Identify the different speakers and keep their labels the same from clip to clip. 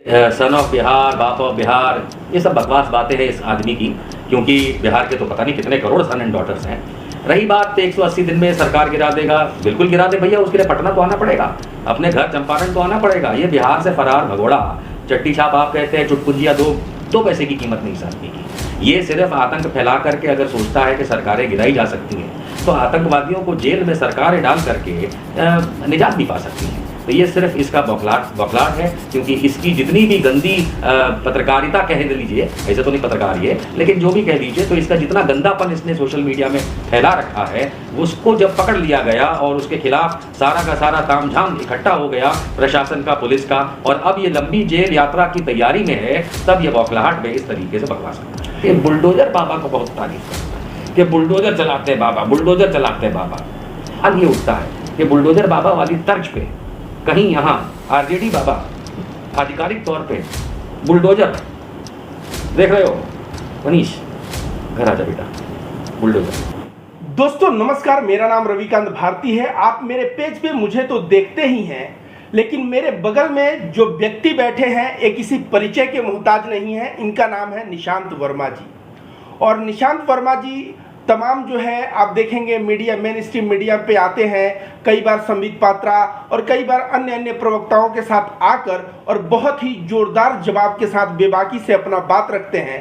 Speaker 1: Son of Bihar, बाप of Bihar, ये सब बकवास बातें हैं इस आदमी की, क्योंकि बिहार के तो पता नहीं कितने करोड़ सन एंड डॉटर्स हैं। रही बात 180 दिन में सरकार गिरा देगा, बिल्कुल गिरा दे भैया, उसके लिए पटना तो आना पड़ेगा, अपने घर चंपारण तो आना पड़ेगा। ये बिहार से फरार भगोड़ा चट्टी छाप आप कहते हैं, चुटपुंजिया दो पैसे की कीमत नहीं इस आदमी की। ये सिर्फ आतंक फैला करके अगर सोचता है कि सरकारें गिराई जा सकती हैं, तो आतंकवादियों को जेल में सरकारें डाल करके निजात भी पा सकती हैं। तो ये सिर्फ इसका बौखलाहट है, क्योंकि इसकी जितनी भी गंदी पत्रकारिता कह लीजिए, ऐसे तो नहीं पत्रकार ये, लेकिन जो भी कह लीजिए, तो इसका जितना गंदापन इसने सोशल मीडिया में फैला रखा है, उसको जब पकड़ लिया गया और उसके खिलाफ सारा का सारा तामझाम इकट्ठा हो गया प्रशासन का, पुलिस का, और अब ये लंबी जेल यात्रा की तैयारी में है, तब ये बौखलाहट में इस तरीके से बकवास करता है। ये बुलडोजर बाबा को बहुत तारीफ करता है कि बुलडोजर चलाते हैं बाबा, बुलडोजर चलाते हैं बाबा। अब ये उठता है कि बुलडोजर बाबा वाली तर्ज पे कहीं यहाँ आरजेडी बाबा आधिकारिक तौर पे बुलडोजर देख रहे हो। मनीष घर आजा बेटा, बुलडोजर।
Speaker 2: दोस्तों नमस्कार, मेरा नाम रविकांत भारती है। आप मेरे पेज पे मुझे तो देखते ही हैं, लेकिन मेरे बगल में जो व्यक्ति बैठे हैं ये किसी परिचय के मोहताज नहीं है। इनका नाम है निशांत वर्मा जी। और निशांत वर्मा जी तमाम जो है आप देखेंगे मीडिया, मेन स्ट्रीम मीडिया पे आते हैं, कई बार संबित पात्रा और कई बार अन्य प्रवक्ताओं के साथ आकर और बहुत ही जोरदार जवाब के साथ बेबाकी से अपना बात रखते हैं।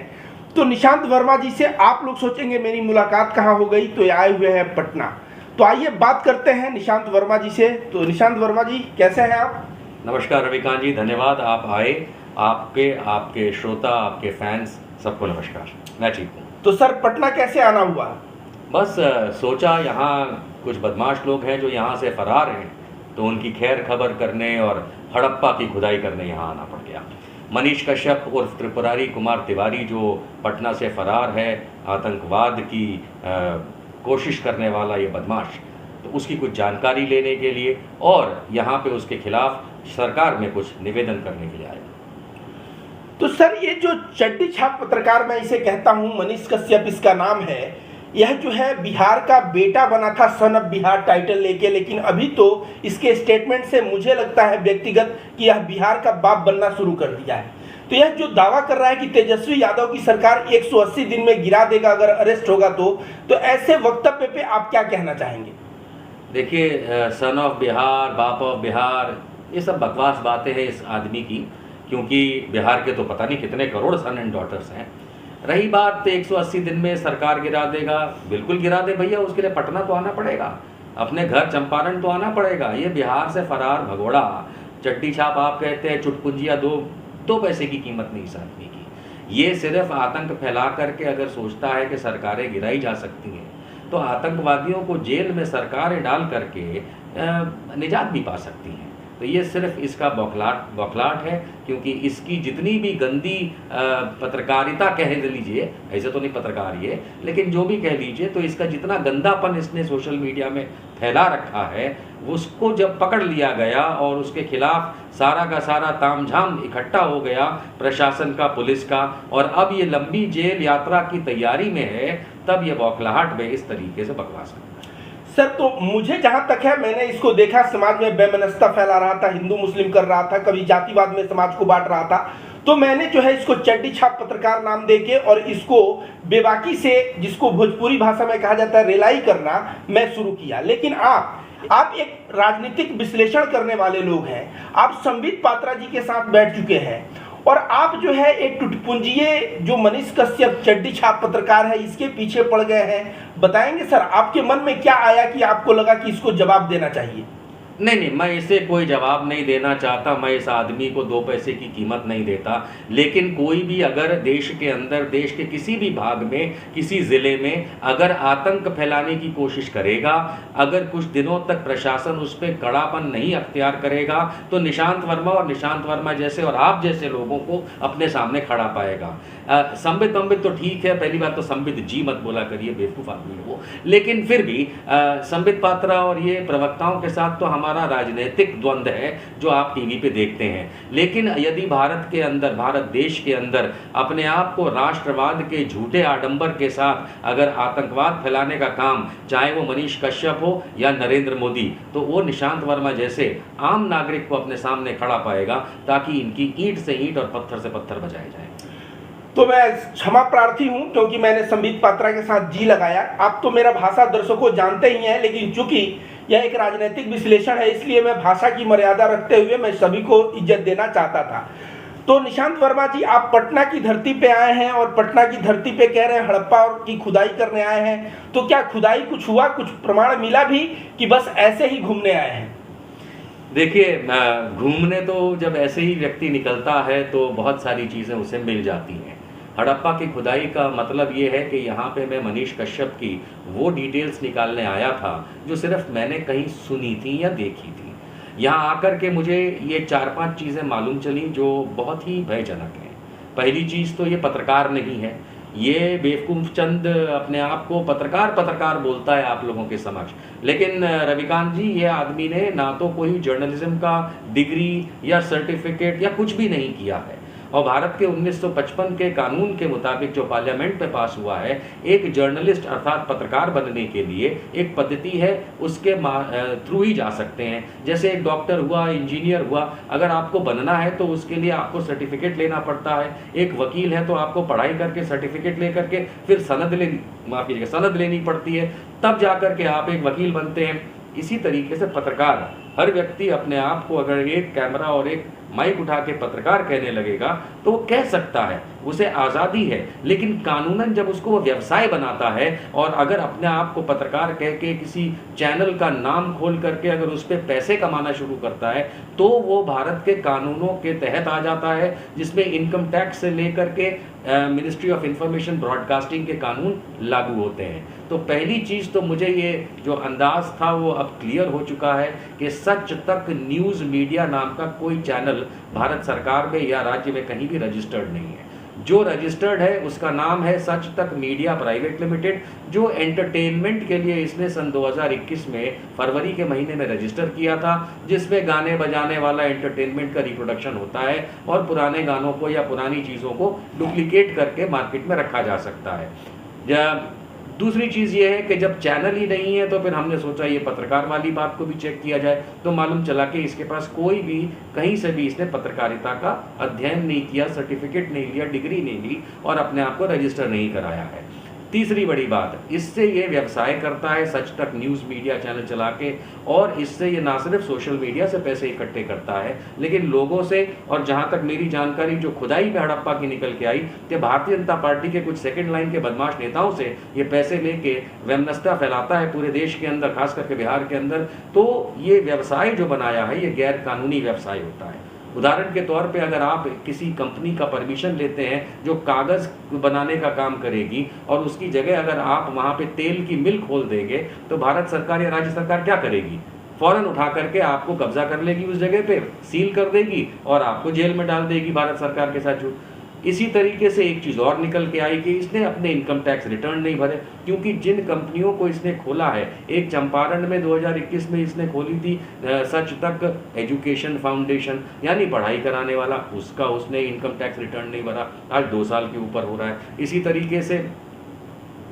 Speaker 2: तो निशांत वर्मा जी से आप लोग सोचेंगे मेरी मुलाकात कहाँ हो गई, तो ये आए हुए हैं पटना। तो आइए बात करते हैं निशांत वर्मा जी से। तो निशांत वर्मा जी कैसे हैं आप?
Speaker 1: नमस्कार रविकांत जी, धन्यवाद आप आए। आपके श्रोता, आपके फैंस सबको नमस्कार। मैं ठीक हूँ।
Speaker 2: तो सर पटना कैसे आना हुआ?
Speaker 1: बस सोचा यहाँ कुछ बदमाश लोग हैं जो यहाँ से फरार हैं, तो उनकी खैर खबर करने और हड़प्पा की खुदाई करने यहाँ आना पड़ गया। मनीष कश्यप उर्फ त्रिपुरारी कुमार तिवारी जो पटना से फरार है, आतंकवाद की कोशिश करने वाला ये बदमाश, तो उसकी कुछ जानकारी लेने के लिए और यहाँ पे उसके खिलाफ सरकार में कुछ निवेदन करने के लिए आए।
Speaker 2: तो सर ये जो चड्डी छाप पत्रकार, मैं इसे कहता हूं, मनीष कश्यप इसका नाम है, यह जो है बिहार का बेटा बना था सन ऑफ बिहार टाइटल लेके, लेकिन अभी तो इसके स्टेटमेंट से मुझे लगता है व्यक्तिगत कि यह बिहार का बाप बनना शुरू कर दिया है। तो यह जो दावा कर रहा है कि तेजस्वी यादव की सरकार 180 दिन में गिरा देगा अगर अरेस्ट होगा तो ऐसे वक्तव्य पे आप क्या कहना चाहेंगे?
Speaker 1: देखिए, सन ऑफ बिहार, बाप ऑफ बिहार, ये सब बकवास बातें हैं इस आदमी की, क्योंकि बिहार के तो पता नहीं कितने करोड़ सन एंड डॉटर्स हैं। रही बात 180 दिन में सरकार गिरा देगा, बिल्कुल गिरा दे भैया, उसके लिए पटना तो आना पड़ेगा, अपने घर चंपारण तो आना पड़ेगा। ये बिहार से फरार भगोड़ा चट्टी छाप आप कहते हैं, चुटपुंजिया दो पैसे की कीमत नहीं इस आदमी की। ये सिर्फ आतंक फैला करके अगर सोचता है कि सरकारें गिराई जा सकती हैं, तो आतंकवादियों को जेल में सरकारें डाल करके निजात भी पा सकती हैं। तो ये सिर्फ इसका बौखलाहट है, क्योंकि इसकी जितनी भी गंदी पत्रकारिता कह लीजिए, ऐसे तो नहीं पत्रकार ये, लेकिन जो भी कह लीजिए, तो इसका जितना गंदापन इसने सोशल मीडिया में फैला रखा है, उसको जब पकड़ लिया गया और उसके खिलाफ सारा का सारा तामझाम इकट्ठा हो गया प्रशासन का, पुलिस का, और अब ये लंबी जेल यात्रा की तैयारी में है, तब ये बौखलाहट में इस तरीके से बकवास करता है।
Speaker 2: सर तो मुझे जहां तक है, मैंने इसको देखा समाज में बेमनस्ता फैला रहा था, हिंदू मुस्लिम कर रहा था, कभी जातिवाद में समाज को बांट रहा था, तो मैंने जो है इसको चड्डी छाप पत्रकार नाम देके और इसको बेबाकी से, जिसको भोजपुरी भाषा में कहा जाता है रेलाई करना, मैं शुरू किया। लेकिन आप एक राजनीतिक विश्लेषण करने वाले लोग हैं, आप संबित पात्रा जी के साथ बैठ चुके हैं, और आप जो है एक टुटपुंजिये जो मनीष कश्यप चड्डी छाप पत्रकार है, इसके पीछे पड़ गए हैं। बताएंगे सर आपके मन में क्या आया कि आपको लगा कि इसको जवाब देना चाहिए?
Speaker 1: नहीं, मैं इसे कोई जवाब नहीं देना चाहता, मैं इस आदमी को 2 पैसे की कीमत नहीं देता। लेकिन कोई भी अगर देश के अंदर, देश के किसी भी भाग में, किसी ज़िले में अगर आतंक फैलाने की कोशिश करेगा, अगर कुछ दिनों तक प्रशासन उस पर कड़ापन नहीं अख्तियार करेगा, तो निशांत वर्मा और निशांत वर्मा जैसे और आप जैसे लोगों को अपने सामने खड़ा पाएगा। संबित तो ठीक है, पहली बात तो संबित जी मत बोला करिए, बेवकूफ़ आदमी है वो, लेकिन फिर भी संबित पात्रा और ये प्रवक्ताओं के साथ तो हमारा सारा राजनीतिक द्वंद्व है जो आप टीवी पे देखते हैं। लेकिन यदि भारत के अंदर, भारत देश के अंदर अपने आप को राष्ट्रवाद के झूठे आडंबर के साथ अगर आतंकवाद फैलाने का काम, चाहे वो मनीष कश्यप हो या नरेंद्र मोदी, तो वो निशांत वर्मा जैसे आम नागरिक को अपने सामने खड़ा पाएगा ताकि इनकी ईंट से ईंट और पत्थर से पत्थर बजाए जाए।
Speaker 2: तो मैं क्षमा प्रार्थी हूं क्योंकि मैंने संबित पात्रा के साथ जी लगाया। आप तो मेरा भाषा दर्शकों जानते ही हैं, लेकिन चूंकि यह एक राजनीतिक विश्लेषण है इसलिए मैं भाषा की मर्यादा रखते हुए मैं सभी को इज्जत देना चाहता था। तो निशांत वर्मा जी, आप पटना की धरती पे आए हैं और पटना की धरती पे कह रहे हैं हड़प्पा की खुदाई करने आए हैं, तो क्या खुदाई कुछ हुआ, कुछ प्रमाण मिला भी कि बस ऐसे ही घूमने आए हैं?
Speaker 1: देखिए, घूमने तो जब ऐसे ही व्यक्ति निकलता है तो बहुत सारी चीज़ें उसे मिल जाती हैं। हड़प्पा की खुदाई का मतलब ये है कि यहाँ पे मैं मनीष कश्यप की वो डिटेल्स निकालने आया था जो सिर्फ मैंने कहीं सुनी थी या देखी थी। यहाँ आकर के मुझे ये 4-5 चीज़ें मालूम चली जो बहुत ही भयजनक हैं। पहली चीज़ तो ये पत्रकार नहीं है, ये बेवकूफ़ चंद अपने आप को पत्रकार बोलता है आप लोगों के समक्ष, लेकिन रविकांत जी, ये आदमी ने ना तो कोई जर्नलिज्म का डिग्री या सर्टिफिकेट या कुछ भी नहीं किया है। और भारत के 1955 के कानून के मुताबिक जो पार्लियामेंट में पास हुआ है, एक जर्नलिस्ट अर्थात पत्रकार बनने के लिए एक पद्धति है, उसके थ्रू ही जा सकते हैं। जैसे एक डॉक्टर हुआ, इंजीनियर हुआ, अगर आपको बनना है तो उसके लिए आपको सर्टिफिकेट लेना पड़ता है। एक वकील है तो आपको पढ़ाई करके सर्टिफिकेट ले करके फिर सनद लेनी पड़ती है, तब जा कर के आप एक वकील बनते हैं। इसी तरीके से पत्रकार, हर व्यक्ति अपने आप को अगर एक कैमरा और एक माइक उठा के पत्रकार कहने लगेगा तो वो कह सकता है, उसे आज़ादी है। लेकिन कानूनन जब उसको वो व्यवसाय बनाता है और अगर अपने आप को पत्रकार कह के किसी चैनल का नाम खोल करके अगर उस पर पैसे कमाना शुरू करता है तो वो भारत के कानूनों के तहत आ जाता है, जिसमें इनकम टैक्स से लेकर के मिनिस्ट्री ऑफ इंफॉर्मेशन ब्रॉडकास्टिंग के कानून लागू होते हैं। तो पहली चीज़ तो मुझे ये जो अंदाज़ था वो अब क्लियर हो चुका है कि सच तक न्यूज़ मीडिया नाम का कोई चैनल भारत सरकार में या राज्य में कहीं भी रजिस्टर्ड नहीं है। जो रजिस्टर्ड है उसका नाम है सच तक मीडिया प्राइवेट लिमिटेड, जो एंटरटेनमेंट के लिए इसने सन 2021 में फरवरी के महीने में रजिस्टर किया था, जिसमें गाने बजाने वाला एंटरटेनमेंट का रिप्रोडक्शन होता है और पुराने गानों को या पुरानी चीज़ों को डुप्लीकेट करके मार्केट में रखा जा सकता है। दूसरी चीज़ ये है कि जब चैनल ही नहीं है तो फिर हमने सोचा ये पत्रकार वाली बात को भी चेक किया जाए, तो मालूम चला कि इसके पास कोई भी कहीं से भी इसने पत्रकारिता का अध्ययन नहीं किया, सर्टिफिकेट नहीं लिया, डिग्री नहीं ली और अपने आप को रजिस्टर नहीं कराया है। तीसरी बड़ी बात, इससे ये व्यवसाय करता है सच तक न्यूज़ मीडिया चैनल चला के, और इससे ये ना सिर्फ सोशल मीडिया से पैसे इकट्ठे करता है लेकिन लोगों से, और जहाँ तक मेरी जानकारी जो खुदाई में हड़प्पा की निकल के आई कि भारतीय जनता पार्टी के कुछ सेकंड लाइन के बदमाश नेताओं से ये पैसे लेके वैमनस्यता फैलाता है पूरे देश के अंदर, खास करके बिहार के अंदर। तो ये व्यवसाय जो बनाया है ये गैर कानूनी व्यवसाय होता है। उदाहरण के तौर पे अगर आप किसी कंपनी का परमिशन लेते हैं जो कागज़ बनाने का काम करेगी और उसकी जगह अगर आप वहाँ पे तेल की मिल खोल देंगे तो भारत सरकार या राज्य सरकार क्या करेगी? फ़ौरन उठा करके आपको कब्जा कर लेगी, उस जगह पे सील कर देगी और आपको जेल में डाल देगी भारत सरकार के साथ झूठ। इसी तरीके से एक चीज़ और निकल के आई कि इसने अपने इनकम टैक्स रिटर्न नहीं भरे, क्योंकि जिन कंपनियों को इसने खोला है, एक चंपारण में 2021 में इसने खोली थी सच तक एजुकेशन फाउंडेशन, यानी पढ़ाई कराने वाला, उसका उसने इनकम टैक्स रिटर्न नहीं भरा, आज 2 साल के ऊपर हो रहा है। इसी तरीके से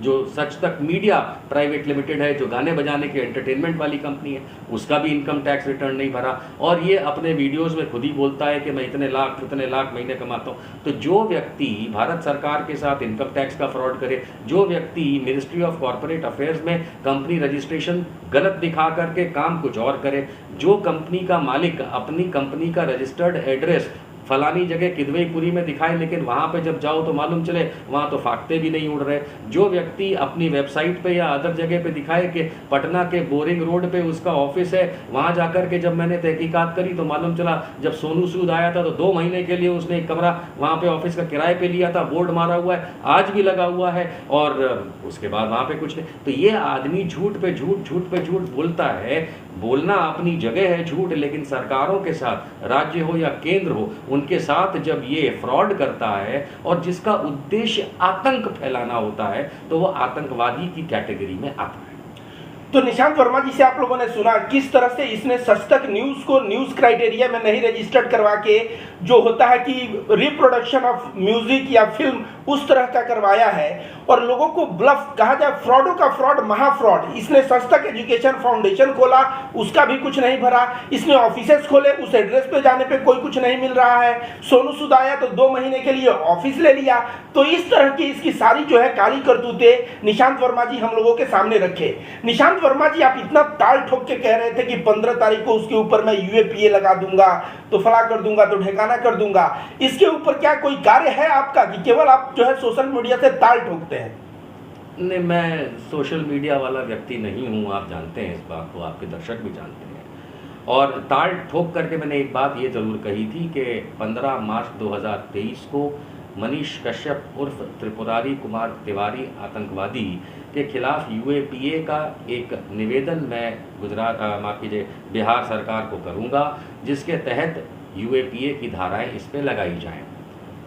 Speaker 1: जो सच तक मीडिया प्राइवेट लिमिटेड है, जो गाने बजाने की एंटरटेनमेंट वाली कंपनी है, उसका भी इनकम टैक्स रिटर्न नहीं भरा, और ये अपने वीडियोस में खुद ही बोलता है कि मैं इतने लाख महीने कमाता हूँ। तो जो व्यक्ति भारत सरकार के साथ इनकम टैक्स का फ्रॉड करे, जो व्यक्ति मिनिस्ट्री ऑफ कॉर्पोरेट अफेयर्स में कंपनी रजिस्ट्रेशन गलत दिखा करके काम कुछ और करे, जो कंपनी का मालिक अपनी कंपनी का रजिस्टर्ड एड्रेस फलानी जगह किदवईपुरी में दिखाए लेकिन वहाँ पे जब जाओ तो मालूम चले वहाँ तो फाख्ते भी नहीं उड़ रहे, जो व्यक्ति अपनी वेबसाइट पे या अदर जगह पे दिखाए कि पटना के बोरिंग रोड पे उसका ऑफिस है, वहाँ जाकर के जब मैंने तहकीकात करी तो मालूम चला जब सोनू सूद आया था तो 2 महीने के लिए उसने एक कमरा वहाँ पे ऑफिस का किराए पे लिया था, बोर्ड मारा हुआ है, आज भी लगा हुआ है, और उसके बाद वहाँ पे कुछ नहीं। तो ये आदमी झूठ पे झूठ बोलता है। बोलना अपनी जगह है झूठ, लेकिन सरकारों के साथ, राज्य हो या केंद्र हो, उनके साथ जब ये फ्रॉड करता है और जिसका उद्देश्य आतंक फैलाना होता है तो वो आतंकवादी की कैटेगरी में आता है।
Speaker 2: तो निशांत वर्मा जी से आप लोगों ने सुना किस तरह से इसने सच तक न्यूज़ को न्यूज़ क्राइटेरिया में नहीं रजिस्टर्ड करवा के जो होता है कि रिप्रोडक्शन ऑफ म्यूजिक या फिल्म उस तरह का करवाया है और लोगों को ब्लफ कहा जाए, फ्रॉडों का फ्रॉड, महाफ्रॉड। इसने सच तक एजुकेशन फाउंडेशन खोला, उसका भी कुछ नहीं भरा। इसने ऑफिसेस खोले, उस एड्रेस पे जाने पे कोई कुछ नहीं मिल रहा है। सोनू सूद आया तो 2 महीने के लिए ऑफिस ले लिया। तो इस तरह की इसकी सारी जो है काली करतूतें निशांत वर्मा जी हम लोगों के सामने रखे। निशांत वर्मा जी, आप इतना ताल ठोक के कह रहे थे कि 15 तारीख को उसके ऊपर मैं यूएपीए लगा दूंगा, तो फला कर दूंगा, तो ढेकाना कर दूंगा। इसके ऊपर क्या कोई कार्य है आपका कि केवल आप जो है सोशल मीडिया से ताल ठोकते हैं?
Speaker 1: नहीं, मैं सोशल मीडिया वाला व्यक्ति नहीं हूँ, आप जानते हैं इस बात को, आपके दर्शक भी जानते हैं। और ताल ठोक करके मैंने एक बात ये ज़रूर कही थी कि 15 मार्च 2023 को मनीष कश्यप उर्फ त्रिपुरारी कुमार तिवारी आतंकवादी के खिलाफ यूएपीए का एक निवेदन मैं माफ़ कीजिए बिहार सरकार को करूंगा, जिसके तहत यूएपीए की धाराएं इस पर लगाई जाएं।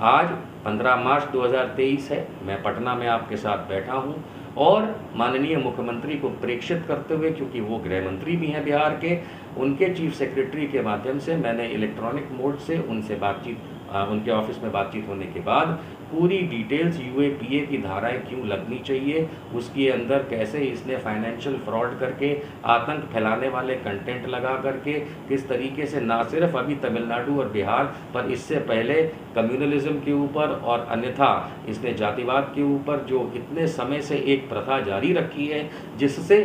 Speaker 1: आज 15 मार्च 2023 है, मैं पटना में आपके साथ बैठा हूं और माननीय मुख्यमंत्री को प्रेक्षित करते हुए, क्योंकि वो गृह मंत्री भी हैं बिहार के, उनके चीफ सेक्रेटरी के माध्यम से मैंने इलेक्ट्रॉनिक मोड से उनसे बातचीत, उनके ऑफिस में बातचीत होने के बाद पूरी डिटेल्स यूएपीए की धाराएं क्यों लगनी चाहिए, उसके अंदर कैसे इसने फाइनेंशियल फ्रॉड करके आतंक फैलाने वाले कंटेंट लगा करके किस तरीके से ना सिर्फ अभी तमिलनाडु और बिहार पर इससे पहले कम्युनलिज्म के ऊपर और अन्यथा इसने जातिवाद के ऊपर जो इतने समय से एक प्रथा जारी रखी है जिससे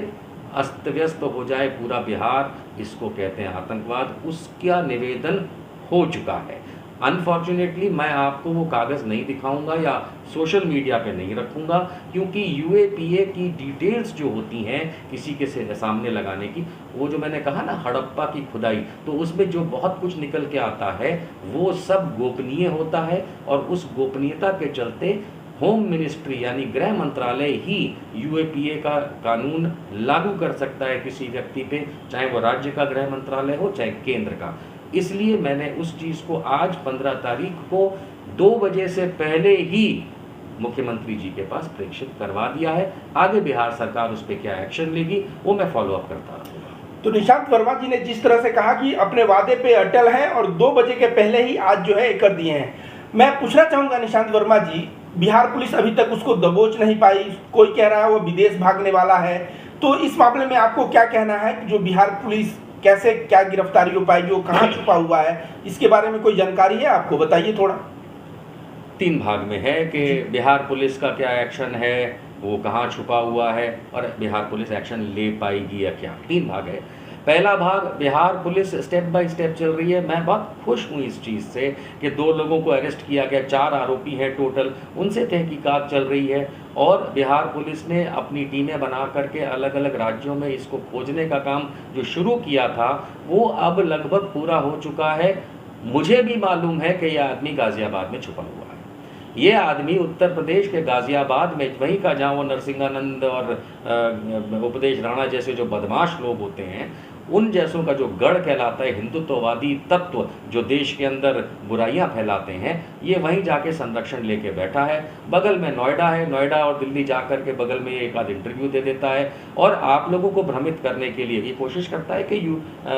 Speaker 1: अस्त व्यस्त हो जाए पूरा बिहार, इसको कहते हैं आतंकवाद, उसका निवेदन हो चुका है। अनफॉर्चुनेटली मैं आपको वो कागज़ नहीं दिखाऊंगा या सोशल मीडिया पे नहीं रखूंगा, क्योंकि यूएपीए की डिटेल्स जो होती हैं किसी के सामने लगाने की, वो जो मैंने कहा ना हड़प्पा की खुदाई, तो उसमें जो बहुत कुछ निकल के आता है वो सब गोपनीय होता है और उस गोपनीयता के चलते होम मिनिस्ट्री यानी गृह मंत्रालय ही यूएपीए का कानून लागू कर सकता है किसी व्यक्ति पे, चाहे वो राज्य का गृह मंत्रालय हो चाहे केंद्र का। इसलिए मैंने उस चीज़ को आज 15 तारीख को 2 बजे से पहले ही मुख्यमंत्री जी के पास प्रेषित करवा दिया है। आगे बिहार सरकार उस पर क्या एक्शन लेगी वो मैं फॉलो अप करता रहूँगा।
Speaker 2: तो निशांत वर्मा जी ने जिस तरह से कहा कि अपने वादे पे अटल हैं और 2 बजे के पहले ही आज जो है कर दिए हैं, मैं पूछना चाहूँगा निशांत वर्मा जी, बिहार पुलिस अभी तक उसको दबोच नहीं पाई, कोई कह रहा है वो विदेश भागने वाला है, तो इस मामले में आपको क्या कहना है कि जो बिहार पुलिस कैसे क्या गिरफ्तारी हो पाएगी, वो कहाँ छुपा हुआ है, इसके बारे में कोई जानकारी है आपको, बताइए थोड़ा।
Speaker 1: 3 भाग में है कि बिहार पुलिस का क्या एक्शन है, वो कहाँ छुपा हुआ है और बिहार पुलिस एक्शन ले पाएगी या क्या। 3 भाग है। पहला भाग, Bihar police step by step चल रही है। मैं बहुत खुश हूँ इस चीज़ से कि 2 लोगों को अरेस्ट किया गया, 4 आरोपी हैं टोटल, उनसे तहकीकात चल रही है और बिहार पुलिस ने अपनी टीमें बना करके अलग अलग राज्यों में इसको खोजने का काम जो शुरू किया था वो अब लगभग पूरा हो चुका है। मुझे भी मालूम है कि यह आदमी गाज़ियाबाद में छुपा हुआ है। ये आदमी उत्तर प्रदेश के गाज़ियाबाद में, वहीं का जहाँ वो नरसिंहानंद और उपदेश राणा जैसे जो बदमाश लोग होते हैं, उन जैसों का जो गढ़ कहलाता है, हिंदुत्ववादी तत्व जो देश के अंदर बुराइयां फैलाते हैं, ये वहीं जाके संरक्षण लेके बैठा है। बगल में नोएडा है, नोएडा और दिल्ली जाकर के बगल में एक आध इंटरव्यू दे देता है और आप लोगों को भ्रमित करने के लिए ये कोशिश करता है कि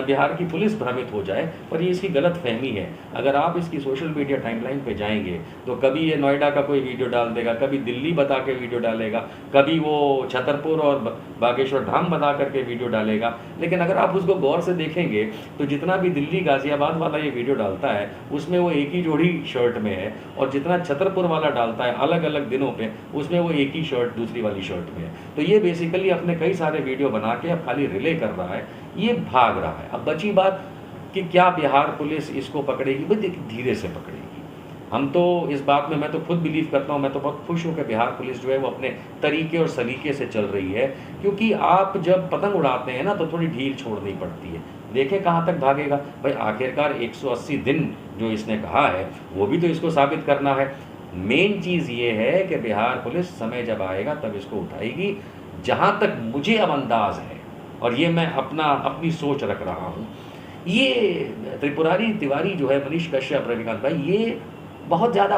Speaker 1: बिहार की पुलिस भ्रमित हो जाए, पर ये इसकी गलत फहमी है। अगर आप इसकी सोशल मीडिया टाइमलाइन पे जाएंगे तो कभी ये नोएडा का कोई वीडियो डाल देगा, कभी दिल्ली बता के वीडियो डालेगा, कभी वो छतरपुर और बागेश्वर धाम बता करके वीडियो डालेगा। लेकिन अगर आप उसको गौर से देखेंगे तो जितना भी दिल्ली गाजियाबाद वाला ये वीडियो डालता है उसमें वो एक ही जोड़ी शर्ट में है और जितना छतरपुर वाला डालता है अलग अलग दिनों पे उसमें वो एक ही शर्ट दूसरी वाली शर्ट में है। तो ये बेसिकली अपने कई सारे वीडियो बना के अब खाली रिले कर रहा है, ये भाग रहा है। अब बची बात कि क्या बिहार पुलिस इसको पकड़ेगी, भाई देखिए धीरे से पकड़ेगी। हम तो इस बात में, मैं तो खुद बिलीव करता हूँ, मैं तो बहुत खुश हूँ कि बिहार पुलिस जो है वो अपने तरीके और सलीके से चल रही है, क्योंकि आप जब पतंग उड़ाते हैं ना तो थोड़ी ढील छोड़नी पड़ती है। देखें कहाँ तक भागेगा भाई, आखिरकार 180 दिन जो इसने कहा है वो भी तो इसको साबित करना है। मेन चीज़ ये है कि बिहार पुलिस समय जब आएगा तब इसको उठाएगी। जहाँ तक मुझे अब अंदाज है और ये मैं अपनी सोच रख रहा हूँ, ये त्रिपुरारी तिवारी जो है, मनीष कश्यप, रविकांत भाई, ये बहुत ज़्यादा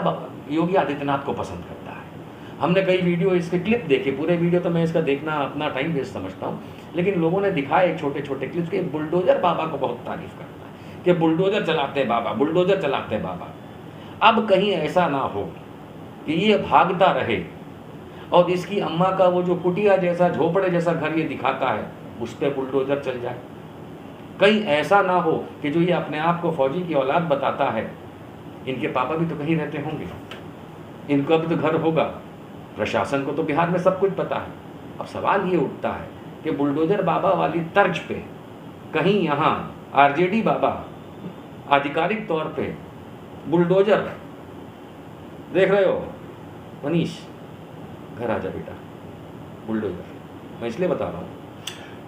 Speaker 1: योगी आदित्यनाथ को पसंद करता है। हमने कई वीडियो इसके क्लिप देखे, पूरे वीडियो तो मैं इसका देखना अपना टाइम वेस्ट समझता हूँ, लेकिन लोगों ने दिखाए छोटे छोटे क्लिप्स के बुलडोजर बाबा को बहुत तारीफ करता है कि बुलडोजर चलाते हैं बाबा, बुलडोजर चलाते हैं बाबा। अब कहीं ऐसा ना हो कि ये भागता रहे और इसकी अम्मा का वो जो कुटिया जैसा झोपड़े जैसा घर ये दिखाता है उस पर बुलडोजर चल जाए। कहीं ऐसा ना हो कि जो ये अपने आप को फौजी की औलाद बताता है, इनके पापा भी तो कहीं रहते होंगे, इनका भी तो घर होगा, प्रशासन को तो बिहार में सब कुछ पता है। अब सवाल ये उठता है कि बुलडोजर बाबा वाली तर्ज पे कहीं यहाँ आरजेडी बाबा आधिकारिक तौर पे बुलडोजर, देख रहे हो मनीष, घर आजा बेटा, बुलडोजर, मैं इसलिए बता रहा हूँ।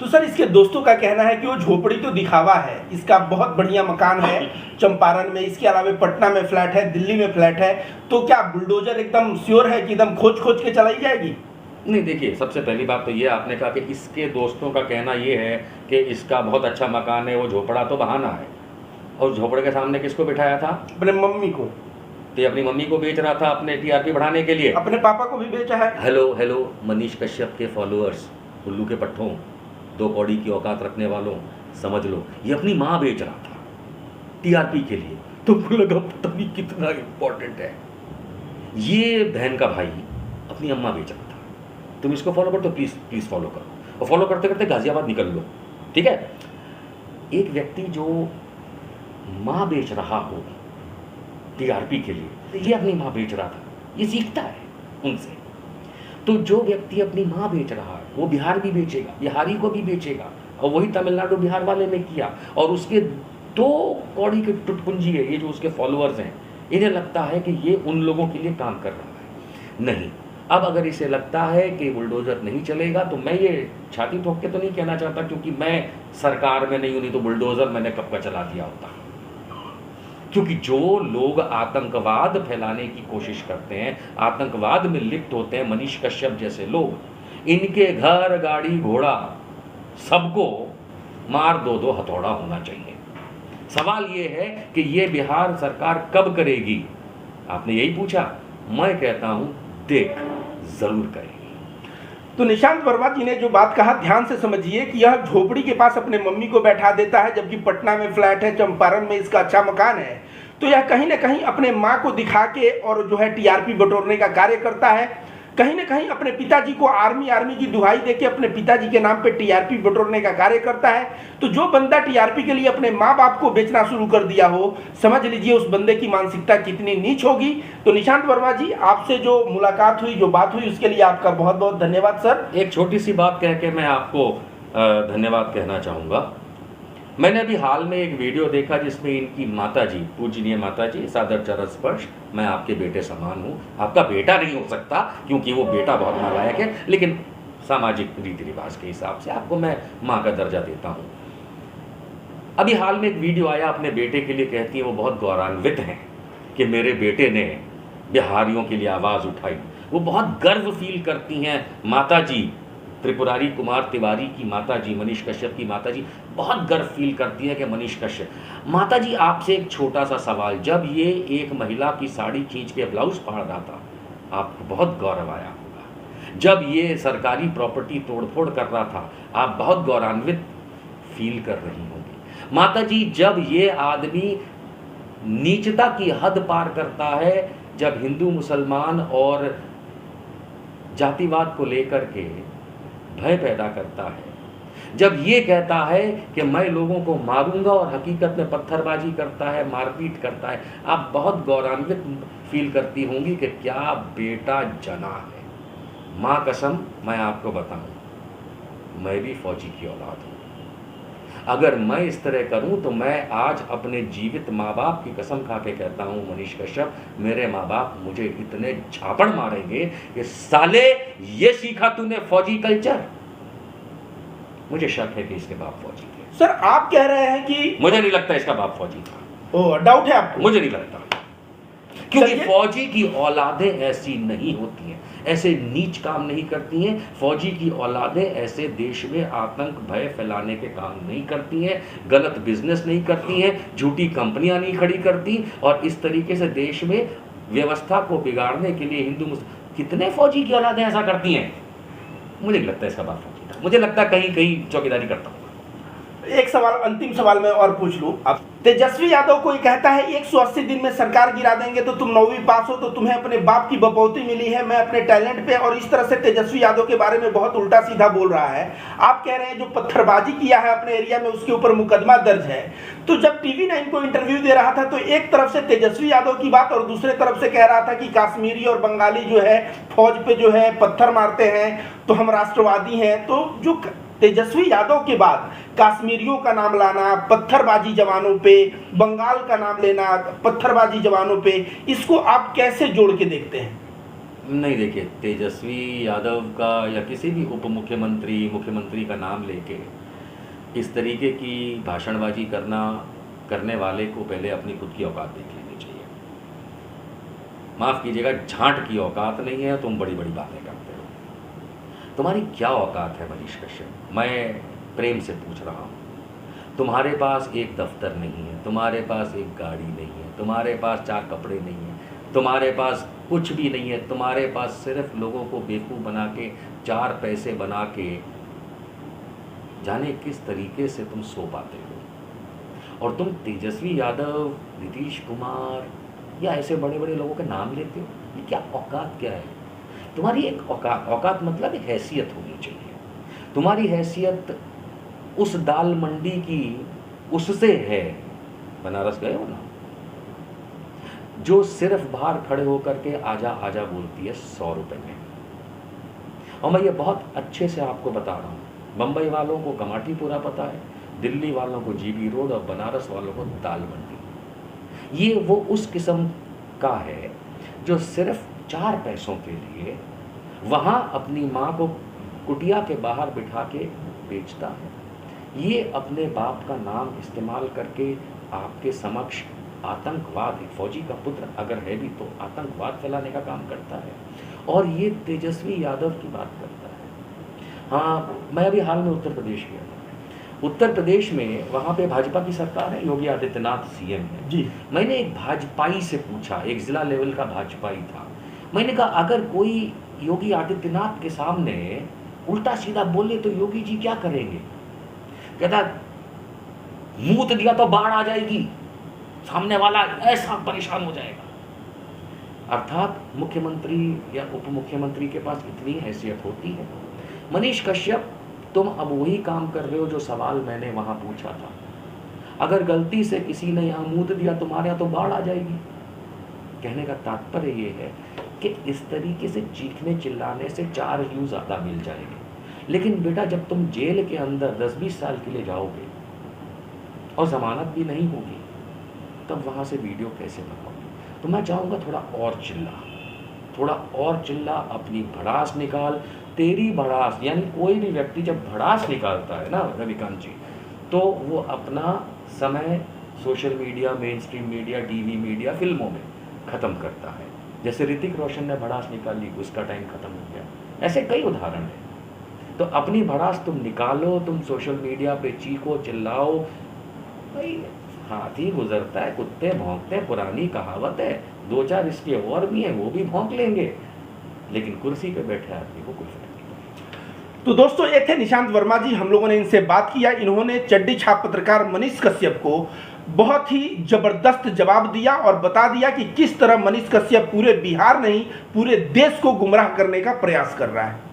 Speaker 2: तो सर इसके दोस्तों का कहना है कि वो झोपड़ी तो दिखावा है, इसका बहुत बढ़िया मकान है चंपारण में, इसके अलावा पटना में फ्लैट है, दिल्ली में फ्लैट है, तो क्या बुलडोजर एकदम श्योर है कि एकदम खोज खोज के चलाई जाएगी?
Speaker 1: नहीं, देखिए सबसे पहली बात तो ये आपने कहा कि इसके दोस्तों का कहना ये है कि इसका बहुत अच्छा मकान है, वो झोपड़ा तो बहाना है। और झोपड़े के सामने किसको बिठाया था?
Speaker 2: अपने मम्मी को।
Speaker 1: तो ये अपनी मम्मी को बेच रहा था अपने टीआरपी बढ़ाने के लिए,
Speaker 2: अपने पापा को भी बेचा है।
Speaker 1: हेलो मनीष कश्यप के फॉलोअर्स, उल्लू के पट्टों, 2 कौड़ी की औकात रखने वालों, समझ लो ये अपनी माँ बेच रहा था टीआरपी के लिए। तुमको लगा पता नहीं कितना इंपॉर्टेंट है, ये बहन का भाई अपनी अम्मा बेच रहा था। तुम इसको फॉलो करो तो प्लीज फॉलो करो, और फॉलो करते करते गाजियाबाद निकल लो, ठीक है। एक व्यक्ति जो माँ बेच रहा हो टीआरपी के लिए, तो ये अपनी माँ बेच रहा था, ये सीखता है उनसे। तो जो व्यक्ति अपनी माँ बेच रहा है वो बिहार भी बेचेगा, बिहारी को भी बेचेगा, और वही तमिलनाडु बिहार वाले ने किया। और उसके 2 कौड़ी के टुटपुंजी है ये जो उसके फॉलोअर्स हैं, इन्हें लगता है कि ये उन लोगों के लिए काम कर रहा है। नहीं, अब अगर इसे लगता है कि बुलडोजर नहीं चलेगा तो मैं ये छाती ठोक के तो नहीं कहना चाहता, क्योंकि मैं सरकार में नहीं हूं, नहीं तो बुलडोजर मैंने कब का चला दिया होता। क्योंकि जो लोग आतंकवाद फैलाने की कोशिश करते हैं, आतंकवाद में लिप्त होते हैं, मनीष कश्यप जैसे लोग, इनके घर गाड़ी घोड़ा सबको मार 2-2 हथौड़ा होना चाहिए। सवाल ये है कि ये बिहार सरकार कब करेगी? आपने यही पूछा, मैं कहता हूं देख जरूर करेगी।
Speaker 2: तो निशांत वर्मा जी ने जो बात कहा ध्यान से समझिए कि यह झोपड़ी के पास अपने मम्मी को बैठा देता है, जबकि पटना में फ्लैट है, चंपारण में इसका अच्छा मकान है। तो यह कहीं ना कहीं अपने माँ को दिखा के और जो है टीआरपी बटोरने का कार्य करता है। कहीं ना कहीं अपने पिताजी को आर्मी की दुहाई देके अपने पिताजी के नाम पे टीआरपी बटोरने का कार्य करता है। तो जो बंदा टीआरपी के लिए अपने माँ बाप को बेचना शुरू कर दिया हो, समझ लीजिए उस बंदे की मानसिकता कितनी नीच होगी। तो निशांत वर्मा जी, आपसे जो मुलाकात हुई, जो बात हुई, उसके लिए आपका बहुत बहुत धन्यवाद सर।
Speaker 1: एक छोटी सी बात कह के मैं आपको धन्यवाद कहना चाहूँगा। मैंने अभी हाल में एक वीडियो देखा जिसमें इनकी माताजी, पूजनीय माताजी, सादर चरण स्पर्श, मैं आपके बेटे समान हूँ, आपका बेटा नहीं हो सकता क्योंकि वो बेटा बहुत नालायक है, लेकिन सामाजिक रीति रिवाज के हिसाब से आपको मैं माँ का दर्जा देता हूँ। अभी हाल में एक वीडियो आया, अपने बेटे के लिए कहती है वो बहुत गौरवान्वित हैं कि मेरे बेटे ने बिहारियों के लिए आवाज़ उठाई। वो बहुत गर्व फील करती हैं माताजी, त्रिपुरारी कुमार तिवारी की माताजी, मनीष कश्यप की माताजी बहुत गर्व फील करती है कि मनीष कश्यप। माताजी, आपसे एक छोटा सा सवाल, जब ये एक महिला की साड़ी खींच के ब्लाउज फाड़ रहा था, आपको बहुत गौरव आया होगा। जब ये सरकारी प्रॉपर्टी तोड़फोड़ कर रहा था, आप बहुत गौरवान्वित फील कर रही होंगी। माताजी, जब ये आदमी नीचता की हद पार करता है, जब हिंदू मुसलमान और जातिवाद को लेकर के भय पैदा करता है, जब ये कहता है कि मैं लोगों को मारूंगा और हकीकत में पत्थरबाजी करता है, मारपीट करता है, आप बहुत गौरवान्वित फील करती होंगी कि क्या बेटा जना है। माँ कसम मैं आपको बताऊं, मैं भी फौजी की औलाद हूँ। अगर मैं इस तरह करूं तो मैं आज अपने जीवित माँ बाप की कसम खा के कहता हूं, मनीष कश्यप, मेरे माँ बाप मुझे इतने झापड़ मारेंगे कि साले ये सीखा तूने फौजी कल्चर। मुझे शक है कि इसके बाप फौजी थे।
Speaker 2: सर आप कह रहे हैं कि
Speaker 1: मुझे नहीं लगता इसका बाप फौजी था।
Speaker 2: ओ, डाउट है आपको?
Speaker 1: मुझे नहीं लगता, क्योंकि फौजी की औलादें ऐसी नहीं होती हैं, ऐसे नीच काम नहीं करती हैं। फौजी की औलादें ऐसे देश में आतंक भय फैलाने के काम नहीं करती हैं, गलत बिजनेस नहीं करती हैं, झूठी कंपनियां नहीं खड़ी करती, और इस तरीके से देश में व्यवस्था को बिगाड़ने के लिए कितने फौजी की औलादें ऐसा करती हैं? मुझे नहीं लगता इसका बाप फौजी था, मुझे लगता है कहीं कहीं चौकीदारी करता हूँ।
Speaker 2: एक सवाल, अंतिम सवाल मैं और पूछ लूं। अब तेजस्वी यादव कोई कहता है 180 दिन में सरकार गिरा देंगे, तो तुम 9वीं पास हो तो तुम्हें अपने बाप की बपौती मिली है, मैं अपने टैलेंट पे, और इस तरह से तेजस्वी यादव के बारे में बहुत उल्टा सीधा बोल रहा है। आप कह रहे हैं जो पत्थरबाजी किया है अपने एरिया में उसके ऊपर मुकदमा दर्ज है। तो जब TV9 को इंटरव्यू दे रहा था तो एक तरफ से तेजस्वी यादव की बात और दूसरे तरफ से कह रहा था कि कश्मीरी और बंगाली जो है फौज पे जो है पत्थर मारते हैं तो हम राष्ट्रवादी हैं। तो जो तेजस्वी यादव के बाद कश्मीरियों का नाम लाना, पत्थरबाजी जवानों पे, बंगाल का नाम लेना पत्थरबाजी जवानों पे, इसको आप कैसे जोड़ के देखते हैं?
Speaker 1: नहीं, देखिए, तेजस्वी यादव का या किसी भी उप मुख्यमंत्री मुख्यमंत्री का नाम लेके इस तरीके की भाषणबाजी करने वाले को पहले अपनी खुद की औकात देख लेनी चाहिए। माफ़ कीजिएगा, झांट की औकात नहीं है, तुम बड़ी बड़ी बातें करते हो। तुम्हारी क्या औकात है मनीष कश्यप? मैं प्रेम से पूछ रहा हूँ। तुम्हारे पास एक दफ्तर नहीं है, तुम्हारे पास एक गाड़ी नहीं है, तुम्हारे पास 4 कपड़े नहीं हैं, तुम्हारे पास कुछ भी नहीं है, तुम्हारे पास सिर्फ लोगों को बेवकूफ़ बना के 4 पैसे बना के जाने किस तरीके से तुम सो पाते हो। और तुम तेजस्वी यादव, नीतीश कुमार या ऐसे बड़े बड़े लोगों के नाम लेते हो। ये क्या औकात क्या है तुम्हारी? एक औकात मतलब एक हैसियत होनी चाहिए। तुम्हारी हैसियत उस दाल मंडी की उससे है, बनारस गए हो ना, जो सिर्फ बाहर खड़े होकर के आजा आजा बोलती है 100 रुपए में। और मैं ये बहुत अच्छे से आपको बता रहा हूँ, बम्बई वालों को कमाटीपुरा पता है, दिल्ली वालों को GB रोड और बनारस वालों को दाल मंडी। ये वो उस किस्म का है जो सिर्फ 4 पैसों के लिए वहाँ अपनी माँ को कुटिया के बाहर बिठा के बेचता है। ये अपने बाप का नाम इस्तेमाल करके आपके समक्ष आतंकवाद, एक फौजी का पुत्र अगर है भी तो आतंकवाद फैलाने का काम करता है। और ये तेजस्वी यादव की बात करता है। हाँ, मैं अभी हाल में उत्तर प्रदेश गया था। उत्तर प्रदेश में वहाँ पे भाजपा की सरकार है, योगी आदित्यनाथ CM है
Speaker 2: जी।
Speaker 1: मैंने एक भाजपाई से पूछा, एक जिला लेवल का भाजपाई था, मैंने कहा अगर कोई योगी आदित्यनाथ के सामने उल्टा सीधा बोले तो योगी जी क्या करेंगे? कहता मूत दिया तो बाढ़ आ जाएगी, सामने वाला ऐसा परेशान हो जाएगा। अर्थात मुख्यमंत्री या उप मुख्यमंत्री के पास इतनी हैसियत होती है। मनीष कश्यप, तुम अब वही काम कर रहे हो जो सवाल मैंने वहां पूछा था। अगर गलती से किसी ने यहाँ मूत दिया तुम्हारे यहाँ तो बाढ़ आ जाएगी। कहने का तात्पर्य ये है कि इस तरीके से चीखने चिल्लाने से 4 व्यू ज़्यादा मिल जाएंगे। लेकिन बेटा, जब तुम जेल के अंदर 10-20 साल के लिए जाओगे और ज़मानत भी नहीं होगी, तब वहाँ से वीडियो कैसे बनाओगे? तो मैं चाहूँगा थोड़ा और चिल्ला, अपनी भड़ास निकाल। तेरी भड़ास, यानी कोई भी व्यक्ति जब भड़ास निकालता है ना रविकांत जी, तो वो अपना समय social media, main stream media, TV media, फिल्मों में ख़त्म करता है। जैसे ऋतिक रोशन ने भड़ास निकाली, उसका टाइम ख़त्म हो गया। ऐसे कई उदाहरण हैं। तो अपनी भड़ास तुम निकालो, तुम सोशल मीडिया पे चीखो चिल्लाओ। भाई, हाथी गुजरता है कुत्ते भौंकते हैं, पुरानी कहावत है। 2-4 इसके और भी हैं, वो भी भौंक लेंगे, लेकिन कुर्सी पे बैठे आदमी को कोई फर्क नहीं पड़ता।
Speaker 2: तो दोस्तों, ये थे निशांत वर्मा जी। हम लोगों ने इनसे बात किया। इन्होंने चड्डी छाप पत्रकार मनीष कश्यप को बहुत ही जबरदस्त जवाब दिया और बता दिया कि किस तरह मनीष कश्यप पूरे बिहार नहीं पूरे देश को गुमराह करने का प्रयास कर रहा है।